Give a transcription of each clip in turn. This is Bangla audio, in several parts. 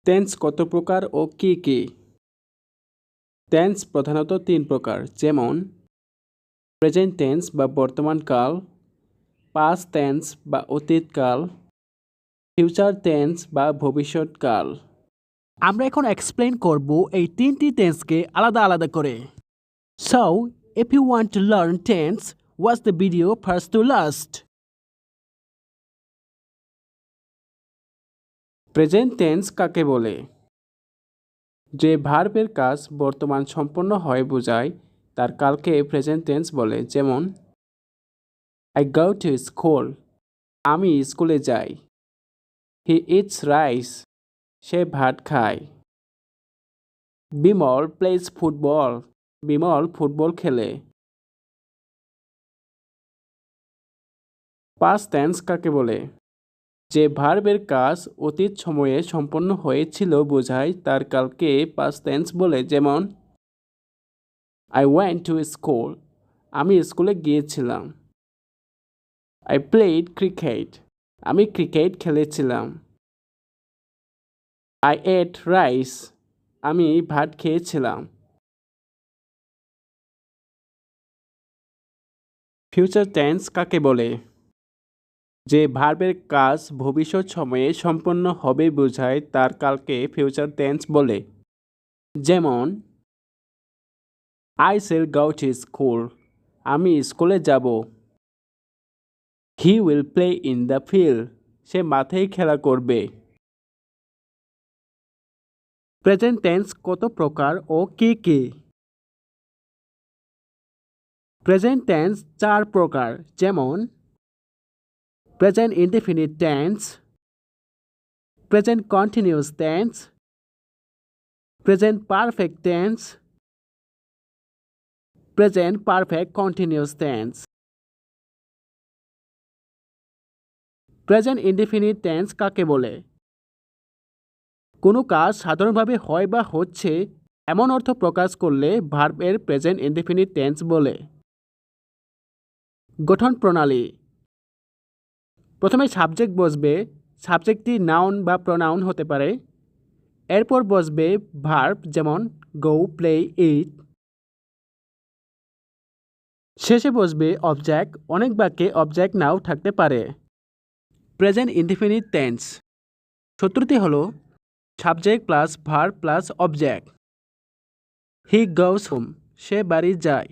টেন্স কত প্রকার ও কি কি? টেন্স প্রধানত তিন প্রকার, যেমন প্রেজেন্ট টেন্স বা বর্তমানকাল, পাস্ট টেন্স বা অতীতকাল, ফিউচার টেন্স বা ভবিষ্যৎকাল। আমরা এখন এক্সপ্লেইন করব এই তিনটি টেন্সকে আলাদা আলাদা করে। So, if you want to learn tense, watch the video first to last. Present tense কাকে বলে? যে ভার্বের কাজ বর্তমান সম্পন্ন হয় বোঝায় তার কালকে প্রেজেন্ট টেন্স বলে, যেমন I go to school, আমি স্কুলে যাই। He eats rice, সে ভাত খায়। Bimal plays football, Bimal football খেলে। পাস্ট টেন্স কাকে বলে? যে ভার্বের কাজ অতীত সময়ে সম্পন্ন হয়েছিল বোঝায় তার কালকে পাস্ট টেন্স বলে, যেমন I went to school, আমি স্কুলে গিয়েছিলাম। I played cricket, আমি ক্রিকেট খেলেছিলাম। I ate rice, আমি ভাত খেয়েছিলাম। ফিউচার টেন্স কাকে বলে? যে ভার্বের কাজ ভবিষ্যৎ সময়ে সম্পন্ন হবে বোঝায় তার কালকে ফিউচার টেন্স বলে, যেমন I shall go to school, আমি স্কুলে যাব। He will play in the field, সে মাঠেই খেলা করবে। প্রেজেন্ট টেন্স কত প্রকার ও কি কি? প্রেজেন্ট টেন্স চার প্রকার, যেমন present indefinite tense, present continuous tense, present perfect tense, present perfect continuous tense. Present indefinite tense কাকে বলে? কোনো কাজ সাধারণভাবে হয় বা হচ্ছে এমন অর্থ প্রকাশ করলে ভার্বের প্রেজেন্ট ইনডেফিনিট টেন্স বলে। গঠন প্রণালী: প্রথমে সাবজেক্ট বসবে, সাবজেক্টটি নাউন বা প্রোনাউন হতে পারে। এরপর বসবে ভার্ব, যেমন গো, প্লে, ইট। শেষে বসবে অবজেক্ট, অনেক বাক্যে অবজেক্ট নাও থাকতে পারে। প্রেজেন্ট ইনডেফিনিট টেন্স সূত্রটি হলো subject plus verb plus object. He goes home, সে বাড়ি যায়।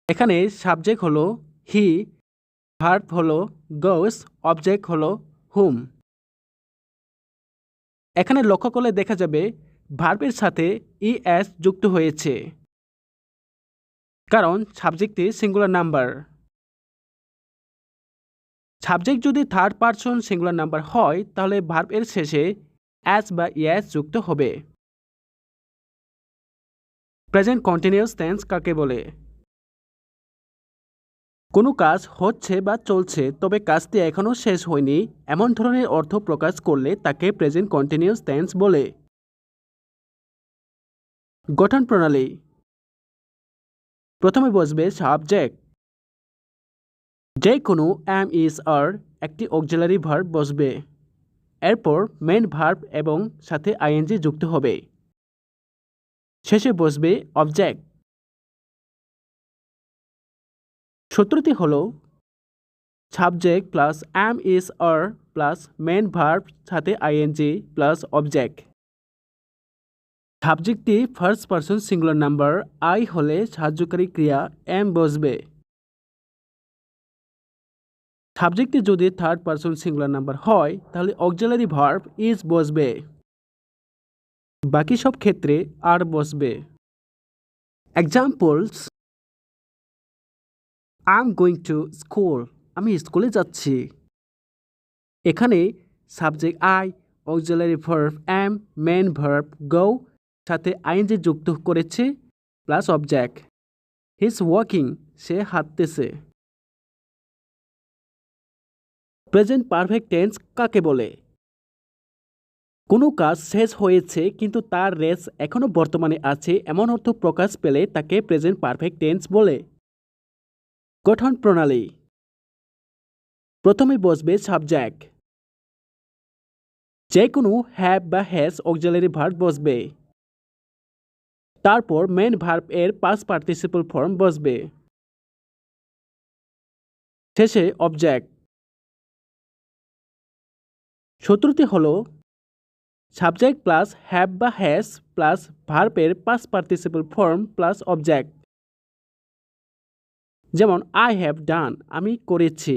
এখানে সাবজেক্ট হলো হি, ভার্ব হলো গোস, অবজেক্ট হলো হুম। এখানে লক্ষ্য করলে দেখা যাবে ভার্বের সাথে ইএস যুক্ত হয়েছে, কারণ সাবজেক্টটি সিঙ্গুলার নাম্বার। সাবজেক্ট যদি থার্ড পারসন সিঙ্গুলার নাম্বার হয় তাহলে ভার্বের শেষে এস বা ইএস যুক্ত হবে। প্রেজেন্ট কন্টিনিউয়াস টেন্স কাকে বলে? কোনো কাজ হচ্ছে বা চলছে তবে কাজটি এখনও শেষ হয়নি এমন ধরনের অর্থ প্রকাশ করলে তাকে প্রেজেন্ট কন্টিনিউয়াস টেন্স বলে। গঠন প্রণালী: প্রথমে বসবে সাবজেক্ট, যে কোনো এম, ইজ, আর একটি অক্সিলারি ভার্ব বসবে। এরপর মেইন ভার্ব এবং সাথে আইএনজি যুক্ত হবে। শেষে বসবে অবজেক্ট। সূত্রটি হলো subject plus am, is, are plus main verb সাথে আইএনজি প্লাস অবজেক্ট। সাবজেক্টটি first person singular number I হলে সাহায্যকারী ক্রিয়া এম বসবে। সাবজেক্টটি যদি থার্ড পারসন সিঙ্গুলার নাম্বার হয় তাহলে অক্সিলারি ভার্ব ইজ বসবে। বাকি সব ক্ষেত্রে আর বসবে। Examples: I am going to school, আমি স্কুলে যাচ্ছি। এখানে subject I, auxiliary verb am, main verb go সাথে আইএনজি যুক্ত করেছে plus object. He is walking, সে হাঁটতেছে। প্রেজেন্ট পারফেক্ট টেন্স কাকে বলে? কোনো কাজ শেষ হয়েছে কিন্তু তার রেস এখনও বর্তমানে আছে এমন অর্থ প্রকাশ পেলে তাকে প্রেজেন্ট পারফেক্ট টেন্স বলে। গঠন প্রণালী: প্রথমে বসবে সাবজেক্ট, যে কোনো হ্যাভ বা হ্যাজ অক্সিলারি ভার্ব বসবে, তারপর মেন ভার্ব এর পাস্ট পার্টিসিপল ফর্ম বসবে, শেষে অবজেক্ট। সূত্রটি হলো সাবজেক্ট প্লাস হ্যাভ বা হ্যাজ প্লাস ভার্বের past participle form plus object. যেমন আই হ্যাভ ডান, আমি করেছি।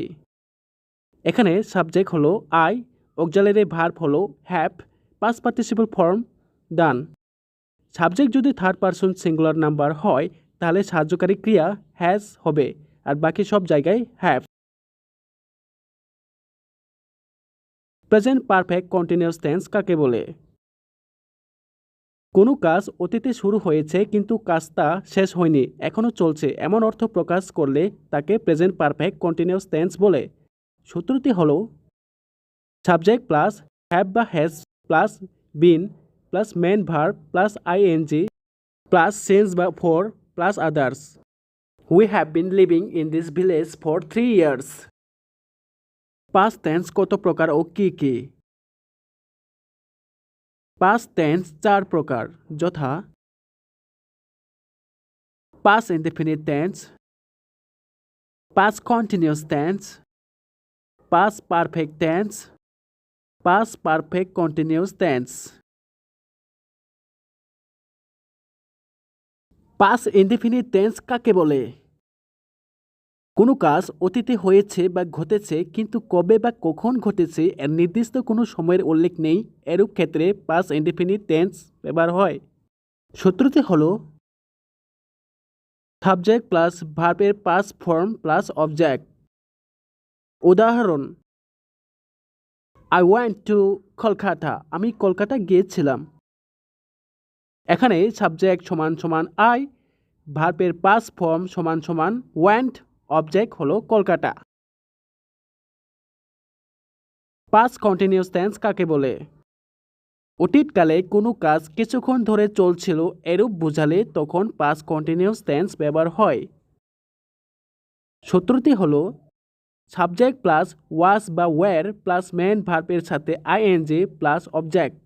এখানে সাবজেক্ট হলো আই, অক্সিলারি ভার্ব হলো have, past participle form done. Subject যদি থার্ড পারসন সিঙ্গুলার নাম্বার হয় তাহলে সাহায্যকারী ক্রিয়া হ্যাজ হবে, আর বাকি সব জায়গায় have. Present perfect continuous tense কাকে বলে? কোনো কাজ অতীতে শুরু হয়েছে কিন্তু কাজটা শেষ হয়নি, এখনও চলছে, এমন অর্থ প্রকাশ করলে তাকে প্রেজেন্ট পারফেক্ট কন্টিনিউয়াস টেন্স বলে। সূত্রটি হলো সাবজেক্ট প্লাস হ্যাভ বা has plus been plus main verb plus ING plus since বা for plus others. We have been living in this village for 3 years। Past tense কত প্রকার ও কি কি? পাস্ট টেন্স 4 প্রকার, যথা past indefinite tense, past continuous tense, past perfect tense, past perfect continuous tense. Past indefinite tense কাকে বলে? কোনো কাজ অতীতে হয়েছে বা ঘটেছে কিন্তু কবে বা কখন ঘটেছে এর নির্দিষ্ট কোনো সময়ের উল্লেখ নেই, এরূপ ক্ষেত্রে পাস্ট ইনডেফিনিট টেন্স ব্যবহার হয়। সূত্রটি হলো সাবজেক্ট প্লাস ভার্বের পাস্ট ফর্ম প্লাস অবজেক্ট। উদাহরণ, আই ওয়েন্ট টু কলকাতা, আমি কলকাতা গিয়েছিলাম। এখানে সাবজেক্ট সমান সমান আই, ভার্বের পাস্ট ফর্ম সমান সমান ওয়েন্ট, অবজেক্ট হলো কলকাতা। পাস্ট কন্টিনিউয়াস টেন্স কাকে বলে? অতীতকালে কোনো কাজ কিছুক্ষণ ধরে চলছিল এরূপ বোঝালে তখন পাস্ট কন্টিনিউয়াস টেন্স ব্যবহার হয়। সূত্রটি হলো সাবজেক্ট প্লাস ওয়াজ বা ওয়্যার প্লাস মেন ভার্বের সাথে আইএনজি প্লাস অবজেক্ট।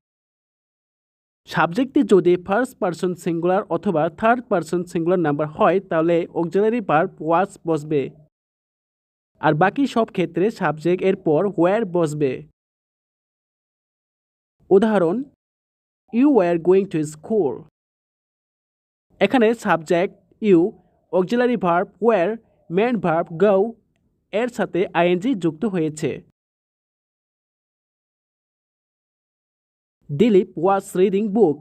সাবজেক্টটি যদি ফার্স্ট পারসন সিঙ্গুলার অথবা থার্ড পারসন সিঙ্গুলার নাম্বার হয় তাহলে অক্সিলারি ভার্ব ওয়াজ বসবে, আর বাকি সব ক্ষেত্রে সাবজেক্ট এর পর ওয়্যার বসবে। উদাহরণ, you were going to school. এখানে subject you, auxiliary verb were, main verb go এর সাথে আইএনজি যুক্ত হয়েছে। Dilip was reading book.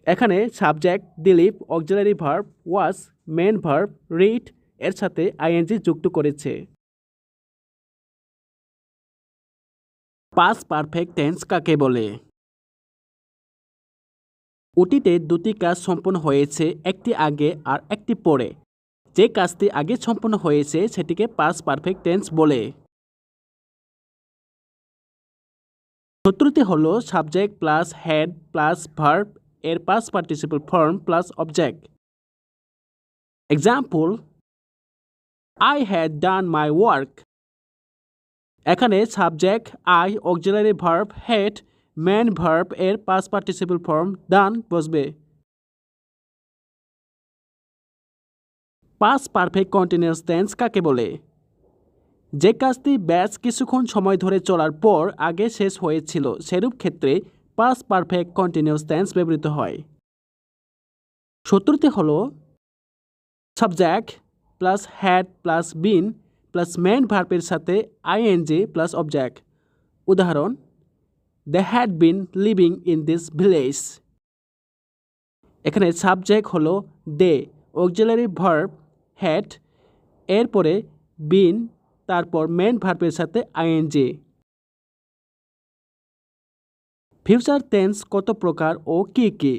এখানে subject Dilip, auxiliary verb was, main verb read এর সাথে আইএনজি যুক্ত করেছে। পাস্ট পারফেক্ট টেন্স কাকে বলে? অতীতে দুটি কাজ সম্পন্ন হয়েছে, একটি আগে আর একটি পরে। যে কাজটি আগে সম্পন্ন হয়েছে সেটিকে পাস্ট পারফেক্ট টেন্স বলে। সূত্রটি হলো subject plus had plus verb এর past participle form plus object. Example, I had done my work. এখানে subject I, auxiliary verb had, main verb এর পাস্ট পার্টিসিপল ফর্ম ডান বসবে। পাস্ট পারফেক্ট কন্টিনিউয়াস টেন্স কাকে বলে? যে কাজটি বেশ কিছুক্ষণ সময় ধরে চলার পর আগে শেষ হয়েছিল সেরূপ ক্ষেত্রে পাস্ট পারফেক্ট কন্টিনিউয়াস টেন্স ব্যবহৃত হয়। সূত্রটি হলো subject plus had plus been plus main ভার্বের সাথে আইএনজি প্লাস অবজেক্ট। উদাহরণ, they had been living in this village. এখানে সাবজেক্ট হলো দে, অক্সিলারি ভার্ব হ্যাড, এরপরে বিন, তারপর মেন ভার্বের সাথে আইএনজি। ফিউচার টেন্স কত প্রকার ও কি কি?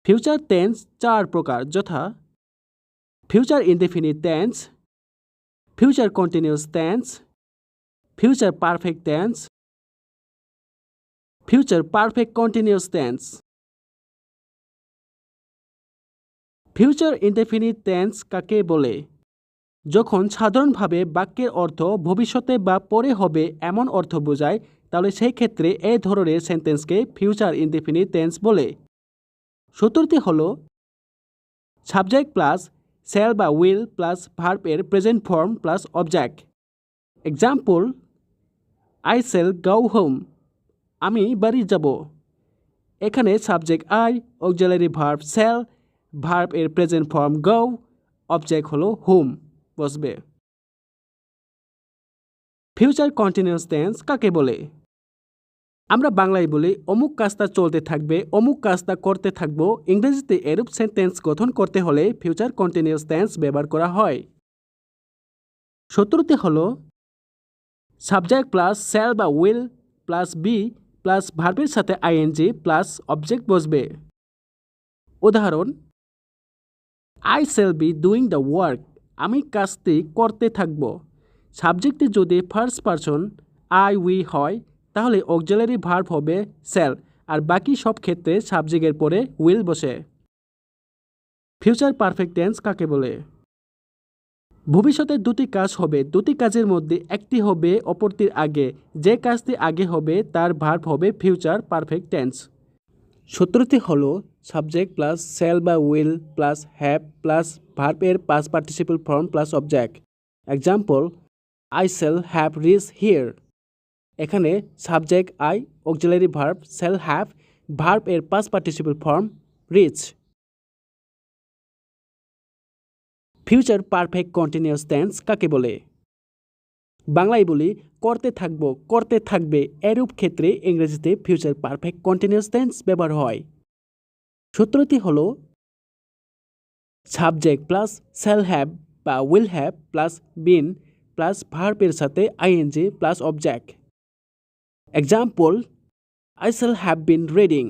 ফিউচার টেন্স 4 প্রকার, যথা future indefinite tense, future continuous tense, future perfect tense, future perfect continuous tense. Future indefinite tense কাকে বলে? যখন সাধারণভাবে বাক্যের অর্থ ভবিষ্যতে বা পরে হবে এমন অর্থ বোঝায়, তাহলে সেই ক্ষেত্রে এই ধরনের সেন্টেন্সকে ফিউচার ইনডেফিনিট টেন্স বলে। সূত্রটি হলো সাবজেক্ট প্লাস শ্যাল বা উইল প্লাস ভার্ব এর present form plus object. Example, I shall go home, আমি বাড়ি যাব। এখানে subject I, auxiliary verb shall, verb এর প্রেজেন্ট ফর্ম গো, অবজেক্ট হলো হোম বসবে। ফিউচার কন্টিনিউয়াস টেন্স কাকে বলে? আমরা বাংলায় বলি অমুক কাজটা চলতে থাকবে, অমুক কাজটা করতে থাকবো। ইংরেজিতে এরূপ সেন্টেন্স গঠন করতে হলে ফিউচার কন্টিনিউয়াস টেন্স ব্যবহার করা হয়। সূত্রটি হলো সাবজেক্ট প্লাস শ্যাল বা উইল প্লাস বি প্লাস ভার্বের সাথে আইএনজি প্লাস অবজেক্ট বসবে। উদাহরণ, I shall be doing the work, আমি কাজটি করতে থাকব। সাবজেক্টটি যদি ফার্স্ট পারসন আই উই হয় তাহলে অক্সিলারি ভার্ব হবে শ্যাল, আর বাকি সব ক্ষেত্রে সাবজেক্টের পরে উইল বসে। ফিউচার পারফেক্ট টেন্স কাকে বলে? ভবিষ্যতে দুটি কাজ হবে, দুটি কাজের মধ্যে একটি হবে অপরটির আগে, যে কাজটি আগে হবে তার ভার্ব হবে ফিউচার পারফেক্ট টেন্স। সূত্রটি হলো সাবজেক্ট প্লাস শ্যাল বা will plus have plus verb এর past participle form plus object. Example, I shall have reach here. এখানে subject I, auxiliary verb shall have, verb এর past participle form reach. Future perfect continuous tense কাকে বলে? বাংলায় বলি করতে থাকবো, করতে থাকবে, এরূপ ক্ষেত্রে ইংরেজিতে ফিউচার পারফেক্ট কন্টিনিউয়াস টেন্স ব্যবহার হয়। সূত্রটি হলো সাবজেক্ট প্লাস শ্যাল হ্যাভ বা will have plus been plus ভার্বের সাথে ING plus object. Example, I shall have been reading,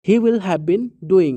he will have been doing।